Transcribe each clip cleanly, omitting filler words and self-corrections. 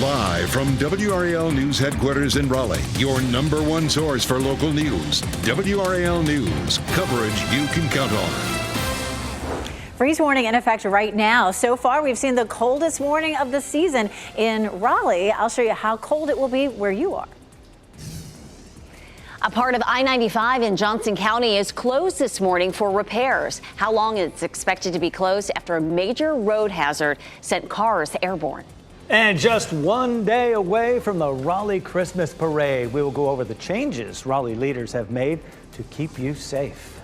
Live from WRAL News Headquarters in Raleigh, your number one source for local news. WRAL News, coverage you can count on. Freeze warning in effect right now. So far, we've seen the coldest morning of the season in Raleigh. I'll show you how cold it will be where you are. A part of I-95 in Johnson County is closed this morning for repairs. How long it's expected to be closed after a major road hazard sent cars airborne. And just one day away from the Raleigh Christmas Parade, we will go over the changes Raleigh leaders have made to keep you safe.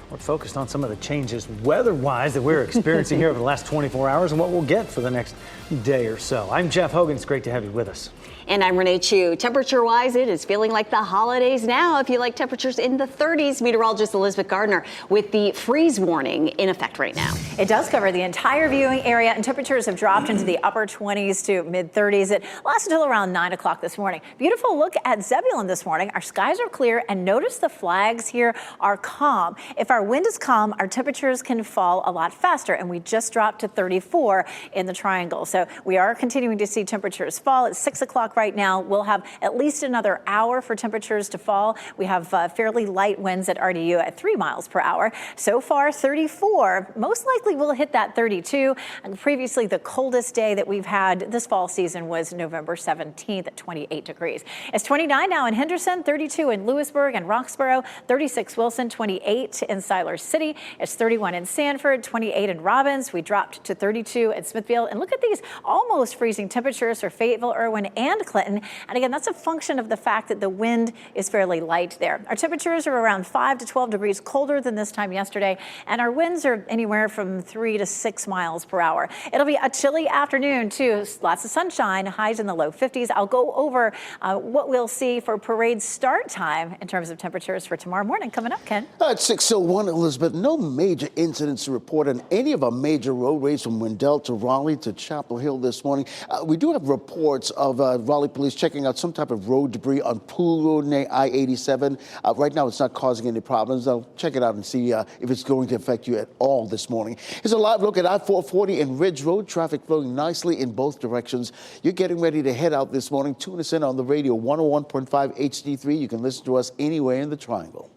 We're focused on some of the changes weather-wise that we're experiencing here over the last 24 hours and what we'll get for the next day or so. I'm Jeff Hogan. It's great to have you with us. And I'm Renee Chu. Temperature-wise, it is feeling like the holidays now. If you like temperatures in the 30s, meteorologist Elizabeth Gardner with the freeze warning in effect right now. It does cover the entire viewing area, and temperatures have dropped into the upper 20s to mid-30s. It lasts until around 9 o'clock this morning. Beautiful look at Zebulon this morning. Our skies are clear, and notice the flags here are calm. If our wind is calm, our temperatures can fall a lot faster, and we just dropped to 34 in the triangle. So we are continuing to see temperatures fall. At 6 o'clock right now, we'll have at least another hour for temperatures to fall. We have fairly light winds at RDU at 3 miles per hour. So far, 34. Most likely we'll hit that 32. And previously, the coldest day that we've had this fall season was November 17th at 28 degrees. It's 29 now in Henderson, 32 in Lewisburg and Roxborough, 36 Wilson, 28 in Siler City. It's 31 in Sanford, 28 in Robbins. We dropped to 32 at Smithfield. And look at these almost freezing temperatures for Fayetteville, Irwin, and Clinton. And again, that's a function of the fact that the wind is fairly light there. Our temperatures are around 5 to 12 degrees colder than this time yesterday, and our winds are anywhere from 3 to 6 miles per hour. It'll be a chilly afternoon, too. Lots of sunshine, highs in the low 50s. I'll go over what we'll see for parade start time in terms of temperatures for tomorrow morning. Coming up, Ken. At 6:01, Elizabeth, no major incidents to report on any of our major roadways from Wendell to Raleigh to Chapel Hill this morning. We do have reports of Raleigh police checking out some type of road debris on Pool Road near I-87. Right now, it's not causing any problems. I'll check it out and see if it's going to affect you at all this morning. Here's a live look at I-440 and Ridge Road. Traffic flowing nicely in both directions. You're getting ready to head out this morning. Tune us in on the radio 101.5 HD3. You can listen to us anywhere in the Triangle.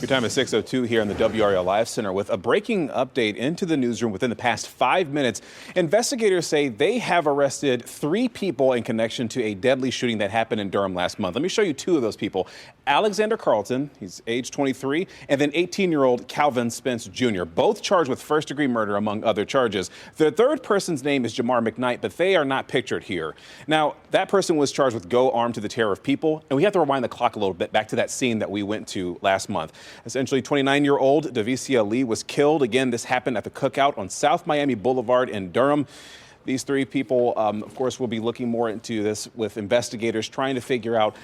Your time is 6:02 here in the WRAL Live Center with a breaking update into the newsroom within the past 5 minutes. Investigators say they have arrested 3 people in connection to a deadly shooting that happened in Durham last month. Let me show you 2 of those people. Alexander Carlton, he's age 23, and then 18-year-old Calvin Spence Jr., both charged with first-degree murder, among other charges. The third person's name is Jamar McKnight, but they are not pictured here. Now, that person was charged with go armed to the terror of people, and we have to rewind the clock a little bit back to that scene that we went to last month. Essentially, 29-year-old Davicia Lee was killed. Again, this happened at the Cookout on South Miami Boulevard in Durham. These 3 people, of course, will be looking more into this with investigators trying to figure out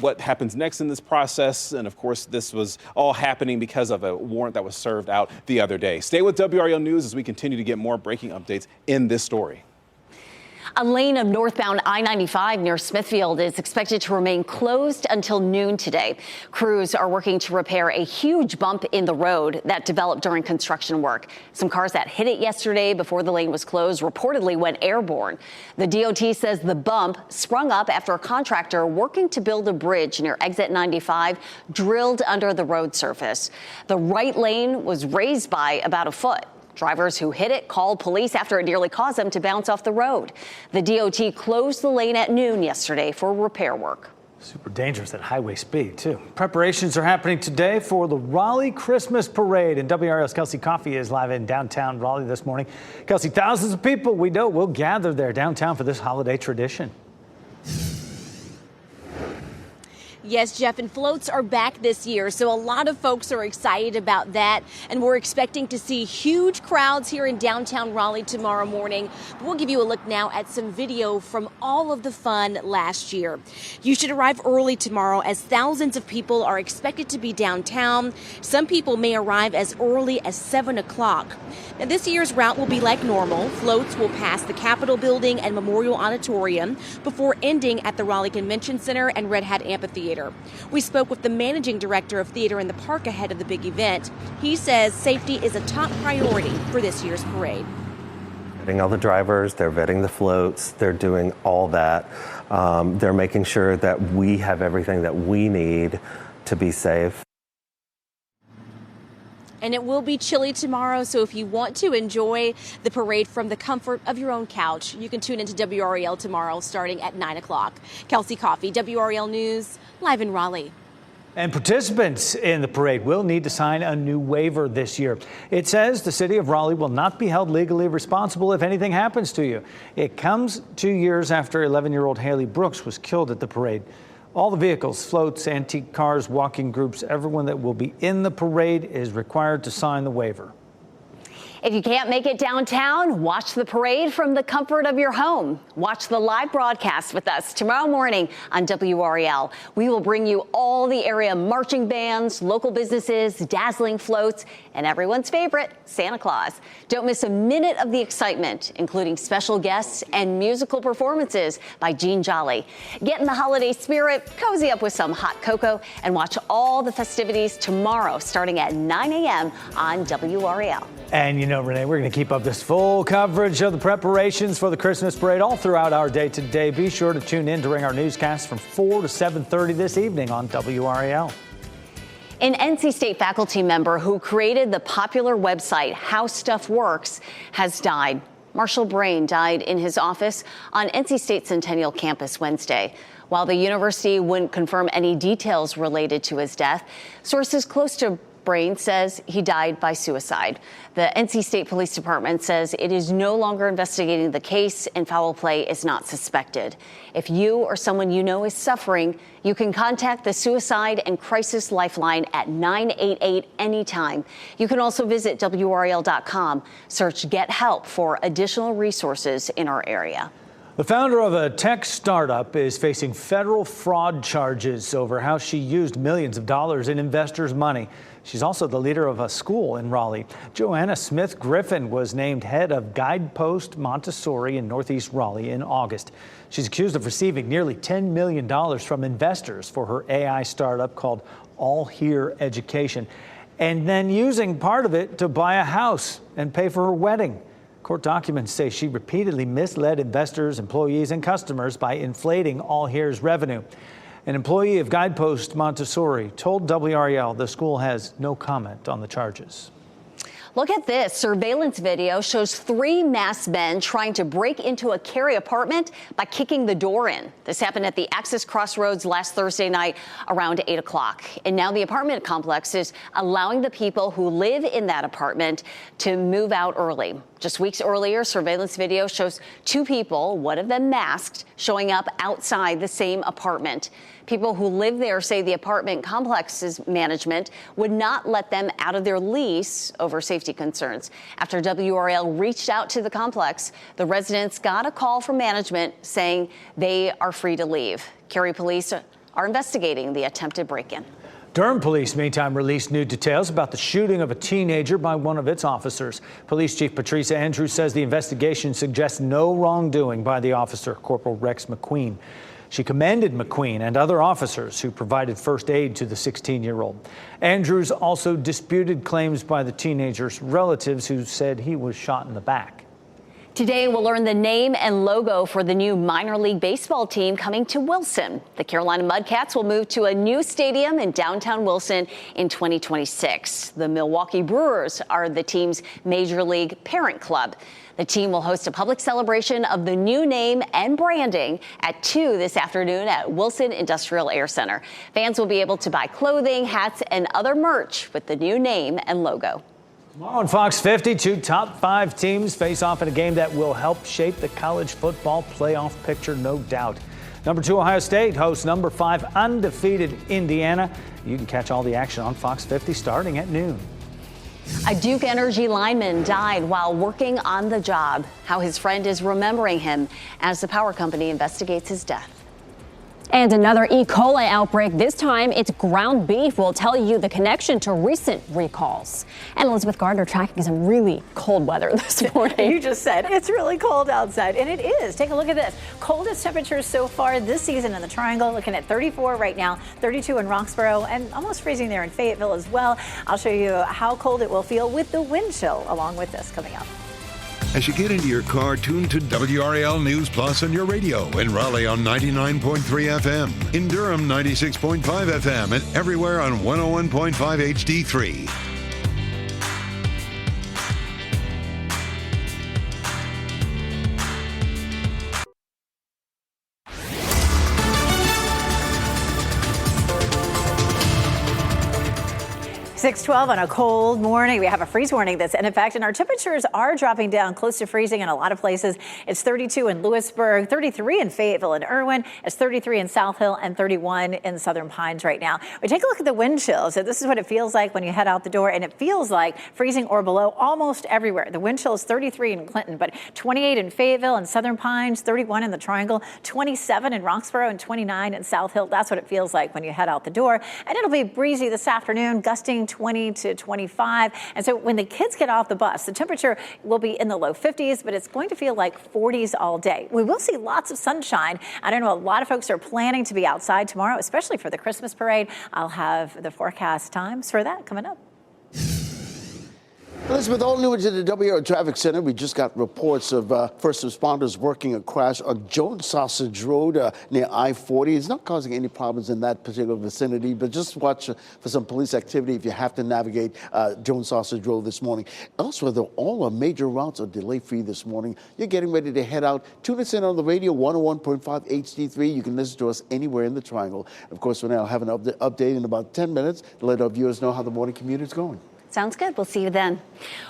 what happens next in this process. And, of course, this was all happening because of a warrant that was served out the other day. Stay with WRAL News as we continue to get more breaking updates in this story. A lane of northbound I-95 near Smithfield is expected to remain closed until noon today. Crews are working to repair a huge bump in the road that developed during construction work. Some cars that hit it yesterday before the lane was closed reportedly went airborne. The DOT says the bump sprung up after a contractor working to build a bridge near exit 95 drilled under the road surface. The right lane was raised by about a foot. Drivers who hit it called police after it nearly caused them to bounce off the road. The DOT closed the lane at noon yesterday for repair work. Super dangerous at highway speed, too. Preparations are happening today for the Raleigh Christmas Parade. And WRAL's Kelsey Coffey is live in downtown Raleigh this morning. Kelsey, thousands of people we know will gather there downtown for this holiday tradition. Yes, Jeff, and floats are back this year, so a lot of folks are excited about that, and we're expecting to see huge crowds here in downtown Raleigh tomorrow morning. But we'll give you a look now at some video from all of the fun last year. You should arrive early tomorrow as thousands of people are expected to be downtown. Some people may arrive as early as 7 o'clock. Now, this year's route will be like normal. Floats will pass the Capitol Building and Memorial Auditorium before ending at the Raleigh Convention Center and Red Hat Amphitheater. We spoke with the managing director of Theater in the Park ahead of the big event. He says safety is a top priority for this year's parade. vetting all the drivers, they're vetting the floats, they're doing all that. They're making sure that we have everything that we need to be safe. And it will be chilly tomorrow, so if you want to enjoy the parade from the comfort of your own couch, you can tune into WRAL tomorrow starting at 9 o'clock. Kelsey Coffey, WRAL News, live in Raleigh. And participants in the parade will need to sign a new waiver this year. It says the city of Raleigh will not be held legally responsible if anything happens to you. It comes 2 years after 11-year-old Haley Brooks was killed at the parade. All the vehicles, floats, antique cars, walking groups, everyone that will be in the parade is required to sign the waiver. If you can't make it downtown, watch the parade from the comfort of your home. Watch the live broadcast with us tomorrow morning on WRAL. We will bring you all the area marching bands, local businesses, dazzling floats, and everyone's favorite, Santa Claus. Don't miss a minute of the excitement, including special guests and musical performances by Gene Jolly. Get in the holiday spirit, cozy up with some hot cocoa, and watch all the festivities tomorrow starting at 9 a.m. on WRAL. And you know, Renee, we're going to keep up this full coverage of the preparations for the Christmas parade all throughout our day today. Be sure to tune in during our newscast from 4 to 7:30 this evening on WRAL. An NC State faculty member who created the popular website How Stuff Works has died. Marshall Brain died in his office on NC State Centennial Campus Wednesday. While the university wouldn't confirm any details related to his death, sources close to Brain says he died by suicide. The NC State Police Department says it is no longer investigating the case and foul play is not suspected. If you or someone you know is suffering, you can contact the Suicide and Crisis Lifeline at 988 anytime. You can also visit WRAL.com, search Get Help for additional resources in our area. The founder of a tech startup is facing federal fraud charges over how she used millions of dollars in investors' money. She's also the leader of a school in Raleigh. Joanna Smith Griffin was named head of Guidepost Montessori in Northeast Raleigh in August. She's accused of receiving nearly $10 million from investors for her AI startup called All Here Education, and then using part of it to buy a house and pay for her wedding. Court documents say she repeatedly misled investors, employees, and customers by inflating All Here's revenue. An employee of Guidepost Montessori told WRAL the school has no comment on the charges. Look at this. Surveillance video shows 3 masked men trying to break into a Cary apartment by kicking the door in. This happened at the Access Crossroads last Thursday night around 8 o'clock. And now the apartment complex is allowing the people who live in that apartment to move out early. Just weeks earlier, surveillance video shows 2 people, one of them masked, showing up outside the same apartment. People who live there say the apartment complex's management would not let them out of their lease over safety concerns. After WRAL reached out to the complex, the residents got a call from management saying they are free to leave. Cary police are investigating the attempted break-in. Durham police, meantime, released new details about the shooting of a teenager by one of its officers. Police Chief Patricia Andrews says the investigation suggests no wrongdoing by the officer, Corporal Rex McQueen. She commended McQueen and other officers who provided first aid to the 16-year-old. Andrews also disputed claims by the teenager's relatives who said he was shot in the back. Today, we'll learn the name and logo for the new minor league baseball team coming to Wilson. The Carolina Mudcats will move to a new stadium in downtown Wilson in 2026. The Milwaukee Brewers are the team's major league parent club. The team will host a public celebration of the new name and branding at 2 this afternoon at Wilson Industrial Air Center. Fans will be able to buy clothing, hats, and other merch with the new name and logo. Tomorrow on Fox 50, 2 top 5 teams face off in a game that will help shape the college football playoff picture, no doubt. Number 2 Ohio State hosts number 5 undefeated Indiana. You can catch all the action on Fox 50 starting at noon. A Duke Energy lineman died while working on the job. How his friend is remembering him as the power company investigates his death. And another E. coli outbreak. This time it's ground beef. We'll tell you the connection to recent recalls. And Elizabeth Gardner tracking some really cold weather this morning. You just said it's really cold outside, and it is. Take a look at this. Coldest temperatures so far this season in the Triangle. Looking at 34 right now, 32 in Roxborough, and almost freezing there in Fayetteville as well. I'll show you how cold it will feel with the wind chill along with this coming up. As you get into your car, tune to WRAL News Plus on your radio. In Raleigh on 99.3 FM. In Durham, 96.5 FM. And everywhere on 101.5 HD3. 6:12 on a cold morning. We have a freeze warning that's in effect, and our temperatures are dropping down close to freezing in a lot of places. It's 32 in Lewisburg, 33 in Fayetteville and Irwin. It's 33 in South Hill and 31 in Southern Pines right now. We take a look at the wind chill. So this is what it feels like when you head out the door, and it feels like freezing or below almost everywhere. The wind chill is 33 in Clinton, but 28 in Fayetteville and Southern Pines, 31 in the Triangle, 27 in Roxborough, and 29 in South Hill. That's what it feels like when you head out the door. And it'll be breezy this afternoon, gusting 20 to 25. And so when the kids get off the bus, the temperature will be in the low 50s, but it's going to feel like 40s all day. We will see lots of sunshine. I don't know, a lot of folks are planning to be outside tomorrow, especially for the Christmas parade. I'll have the forecast times for that coming up. Elizabeth, all new into the WRAL Traffic Center. We just got reports of first responders working a crash on Jones Sausage Road near I-40. It's not causing any problems in that particular vicinity, but just watch for some police activity if you have to navigate Jones Sausage Road this morning. Elsewhere, though, all our major routes are delay-free this morning. You're getting ready to head out. Tune us in on the radio, 101.5 HD3. You can listen to us anywhere in the Triangle. Of course, we'll now have an update in about 10 minutes to let our viewers know how the morning commute is going. Sounds good. We'll see you then.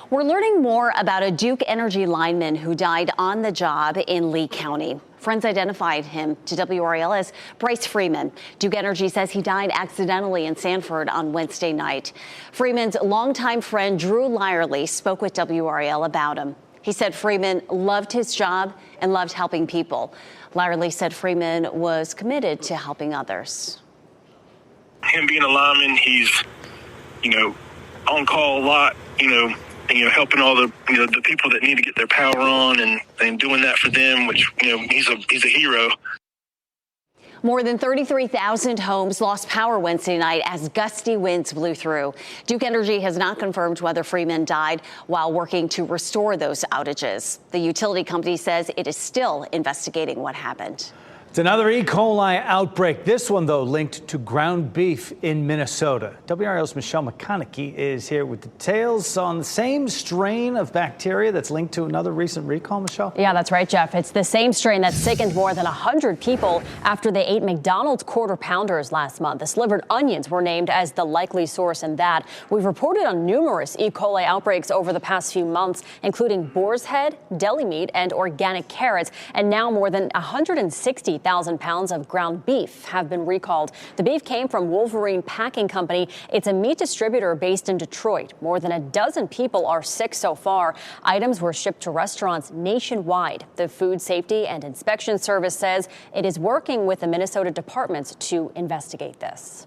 We're learning more about a Duke Energy lineman who died on the job in Lee County. Friends identified him to WRAL as Bryce Freeman. Duke Energy says he died accidentally in Sanford on Wednesday night. Freeman's longtime friend Drew Lyerly spoke with WRAL about him. He said Freeman loved his job and loved helping people. Lyerly said Freeman was committed to helping others. Him being a lineman, he's, on call a lot, helping all the, the people that need to get their power on and doing that for them, which, he's a hero. More than 33,000 homes lost power Wednesday night as gusty winds blew through. Duke Energy has not confirmed whether Freeman died while working to restore those outages. The utility company says it is still investigating what happened. It's another E. coli outbreak. This one, though, linked to ground beef in Minnesota. WRAL's Michelle McConaughey is here with details on the same strain of bacteria that's linked to another recent recall, Michelle? Yeah, that's right, Jeff. It's the same strain that sickened more than 100 people after they ate McDonald's Quarter Pounders last month. The slivered onions were named as the likely source in that. We've reported on numerous E. coli outbreaks over the past few months, including boar's head, deli meat, and organic carrots. And now more than 160,000 pounds of ground beef have been recalled. The beef came from Wolverine Packing Company. It's a meat distributor based in Detroit. More than a dozen people are sick so far. Items were shipped to restaurants nationwide. The Food Safety and Inspection Service says it is working with the Minnesota departments to investigate this.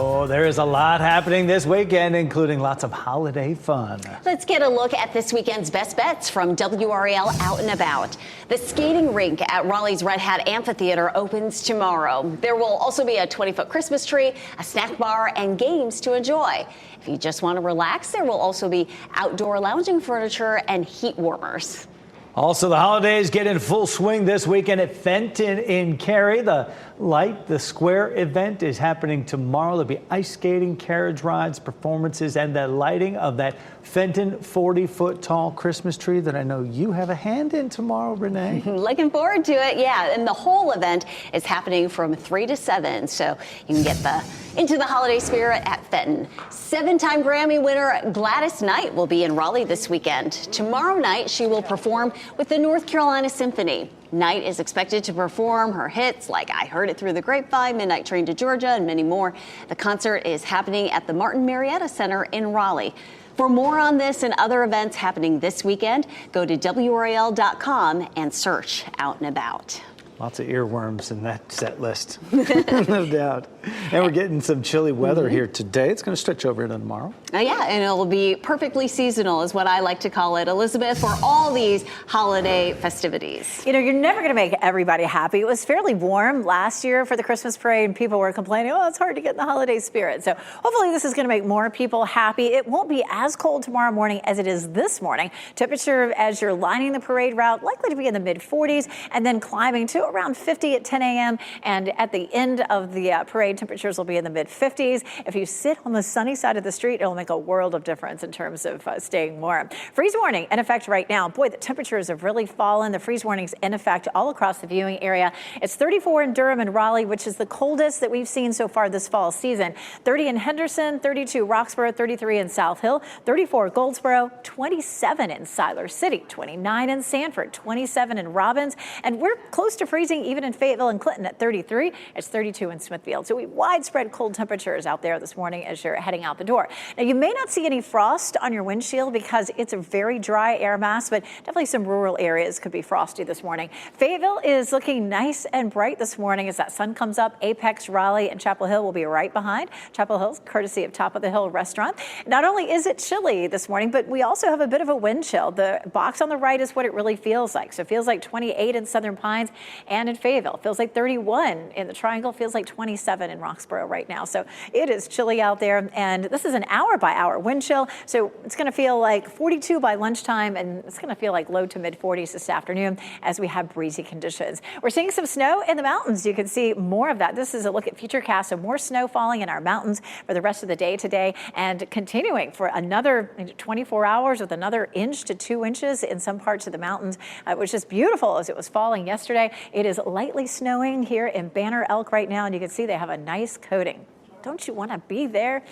Oh, there is a lot happening this weekend, including lots of holiday fun. Let's get a look at this weekend's best bets from WRAL Out and About. The skating rink at Raleigh's Red Hat Amphitheater opens tomorrow. There will also be a 20-foot Christmas tree, a snack bar, and games to enjoy. If you just want to relax, there will also be outdoor lounging furniture and heat warmers. Also, the holidays get in full swing this weekend at Fenton in Cary. The Light the Square event is happening tomorrow. There'll be ice skating, carriage rides, performances, and the lighting of that Fenton 40-foot tall Christmas tree that I know you have a hand in tomorrow, Renee. Looking forward to it, yeah. And the whole event is happening from 3 to 7, so you can get into the holiday spirit at Fenton. 7-time Grammy winner Gladys Knight will be in Raleigh this weekend. Tomorrow night, she will perform with the North Carolina Symphony. Knight is expected to perform her hits like I Heard It Through the Grapevine, Midnight Train to Georgia, and many more. The concert is happening at the Martin Marietta Center in Raleigh. For more on this and other events happening this weekend, go to WRAL.com and search Out and About. Lots of earworms in that set list, no doubt. And we're getting some chilly weather here today. It's going to stretch over into tomorrow. Yeah, and it'll be perfectly seasonal is what I like to call it, Elizabeth, for all these holiday festivities. You know, you're never going to make everybody happy. It was fairly warm last year for the Christmas parade, and people were complaining, oh, it's hard to get in the holiday spirit. So hopefully this is going to make more people happy. It won't be as cold tomorrow morning as it is this morning. Temperature as you're lining the parade route likely to be in the mid-40s and then climbing to around 50 at 10 a.m. And at the end of the parade, temperatures will be in the mid-50s. If you sit on the sunny side of the street, it'll make a world of difference in terms of staying warm. Freeze warning in effect right now. Boy, the temperatures have really fallen. The freeze warning's in effect all across the viewing area. It's 34 in Durham and Raleigh, which is the coldest that we've seen so far this fall season. 30 in Henderson, 32 Roxborough, 33 in South Hill, 34 Goldsboro, 27 in Siler City, 29 in Sanford, 27 in Robbins, and we're close to freezing even in Fayetteville and Clinton at 33. It's 32 in Smithfield. So we widespread cold temperatures out there this morning as you're heading out the door. Now, you may not see any frost on your windshield because it's a very dry air mass, but definitely some rural areas could be frosty this morning. Fayetteville is looking nice and bright this morning as that sun comes up. Apex, Raleigh, and Chapel Hill will be right behind. Chapel Hill's courtesy of Top of the Hill Restaurant. Not only is it chilly this morning, but we also have a bit of a wind chill. The box on the right is what it really feels like. So it feels like 28 in Southern Pines and in Fayetteville. It feels like 31 in the Triangle. Feels like 27 in Roxborough right now. So it is chilly out there. And this is an hour-by-hour wind chill. So it's going to feel like 42 by lunchtime, and it's going to feel like low to mid-40s this afternoon as we have breezy conditions. We're seeing some snow in the mountains. You can see more of that. This is a look at Futurecast. So more snow falling in our mountains for the rest of the day today and continuing for another 24 hours with another inch to 2 inches in some parts of the mountains, which is beautiful as it was falling yesterday. It is lightly snowing here in Banner Elk right now, and you can see they have a nice coating. Don't you want to be there?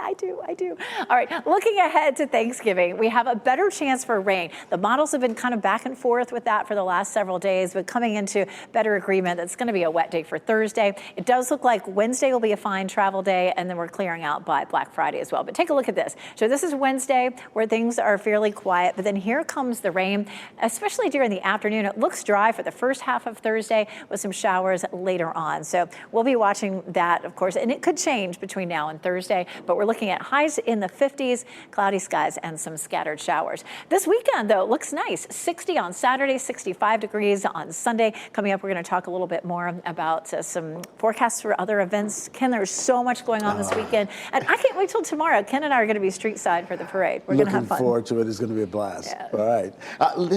I do. All right, looking ahead to Thanksgiving, we have a better chance for rain. The models have been kind of back and forth with that for the last several days, but coming into better agreement, it's going to be a wet day for Thursday. It does look like Wednesday will be a fine travel day, and then we're clearing out by Black Friday as well. But take a look at this. So this is Wednesday where things are fairly quiet, but then here comes the rain, especially during the afternoon. It looks dry for the first half of Thursday with some showers later on. So we'll be watching that, of course, and it could change between now and Thursday, but we're looking at highs in the 50s, cloudy skies, and some scattered showers. This weekend, though, looks nice. 60 on Saturday, 65 degrees on Sunday. Coming up, we're going to talk a little bit more about some forecasts for other events. Ken, there's so much going on this weekend, and I can't wait till tomorrow. Ken and I are going to be street side for the parade. We're going to have fun. Looking forward to it. It's going to be a blast. Yeah. All right.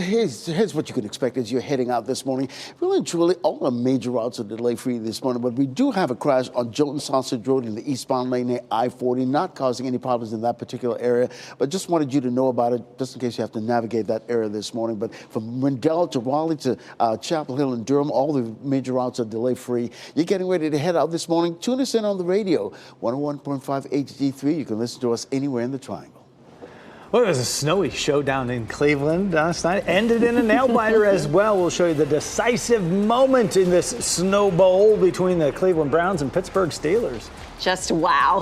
Here's what you can expect as you're heading out this morning. Really and truly, all the major routes are delay-free this morning, but we do have a crash on Jolton Sausage Road in the eastbound lane near I-40, not causing any problems in that particular area, but just wanted you to know about it just in case you have to navigate that area this morning. But from Wendell to Raleigh to Chapel Hill and Durham, all the major routes are delay-free. You're getting ready to head out this morning. Tune us in on the radio, 101.5 HD3. You can listen to us anywhere in the Triangle. Well, it was a snowy showdown in Cleveland last night. Ended in a nail-biter as well. We'll show you the decisive moment in this Snow Bowl between the Cleveland Browns and Pittsburgh Steelers. Just wow.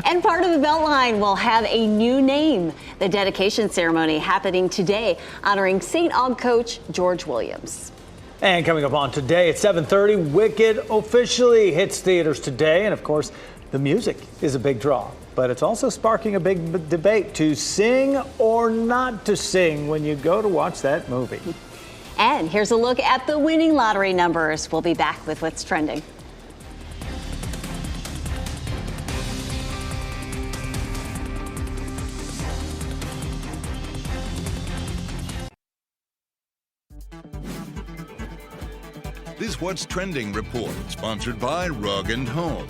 And part of the Beltline will have a new name. The dedication ceremony happening today, honoring St. Aug coach George Williams. And coming up on today at 7:30, Wicked officially hits theaters today. And of course, the music is a big draw. But it's also sparking a big debate to sing or not to sing when you go to watch that movie. And here's a look at the winning lottery numbers. We'll be back with what's trending. This What's Trending report, sponsored by Rug & Home.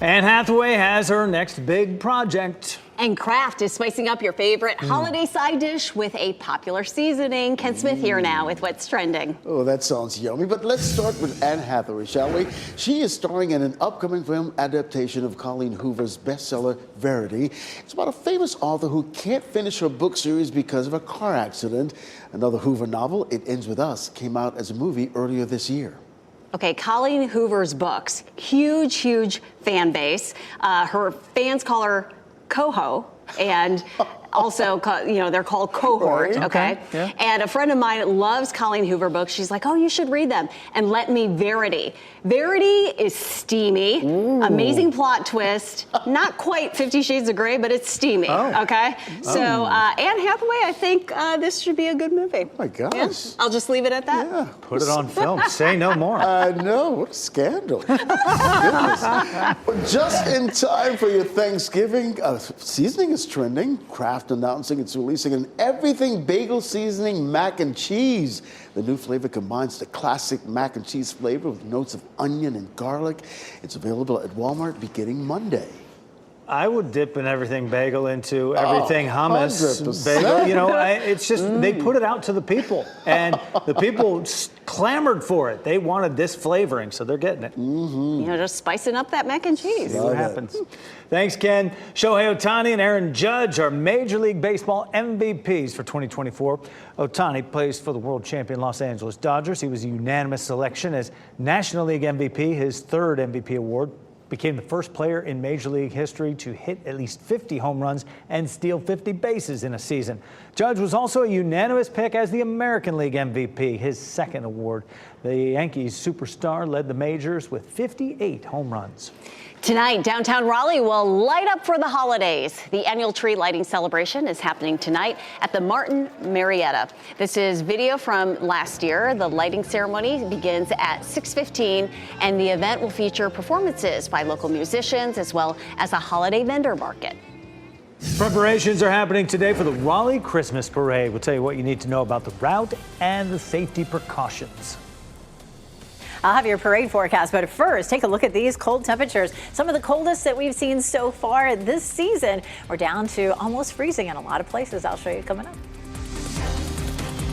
Anne Hathaway has her next big project. And Kraft is spicing up your favorite holiday side dish with a popular seasoning. Ken Smith here now with what's trending. Oh, that sounds yummy. But let's start with Anne Hathaway, shall we? She is starring in an upcoming film adaptation of Colleen Hoover's bestseller, Verity. It's about a famous author who can't finish her book series because of a car accident. Another Hoover novel, It Ends With Us, came out as a movie earlier this year. Okay, Colleen Hoover's books, huge fan base. Her fans call her Coho, and also, they're called Cohort, Right. okay? Yeah. And a friend of mine loves Colleen Hoover books. She's like, oh, you should read them. And let me Verity. Verity is steamy, amazing plot twist, not quite 50 Shades of Grey, but it's steamy, okay? So Anne Hathaway, I think this should be a good movie. Oh, my gosh. Yeah, I'll just leave it at that. Yeah. Put it on film. Say no more. I know, what a scandal. Goodness. Well, just in time for your Thanksgiving, seasoning is trending. Kraft announcing it's releasing an everything bagel seasoning mac and cheese. The new flavor combines the classic mac and cheese flavor with notes of onion and garlic. It's available at Walmart beginning Monday. I would dip an everything bagel into everything hummus 100%. bagel. It's just they put it out to the people, and the people clamored for it. They wanted this flavoring, so they're getting it. Just spicing up that mac and cheese. See what happens. Thanks, Ken. Shohei Ohtani and Aaron Judge are Major League Baseball MVPs for 2024. Ohtani plays for the world champion Los Angeles Dodgers. He was a unanimous selection as National League MVP, his third MVP award. Became the first player in Major League history to hit at least 50 home runs and steal 50 bases in a season. Judge was also a unanimous pick as the American League MVP, his second award. The Yankees superstar led the majors with 58 home runs. Tonight, downtown Raleigh will light up for the holidays. The annual tree lighting celebration is happening tonight at the Martin Marietta. This is video from last year. The lighting ceremony begins at 6:15, and the event will feature performances by local musicians as well as a holiday vendor market. Preparations are happening today for the Raleigh Christmas Parade. We'll tell you what you need to know about the route and the safety precautions. I'll have your parade forecast, but first, take a look at these cold temperatures. Some of the coldest that we've seen so far this season. We're down to almost freezing in a lot of places. I'll show you coming up.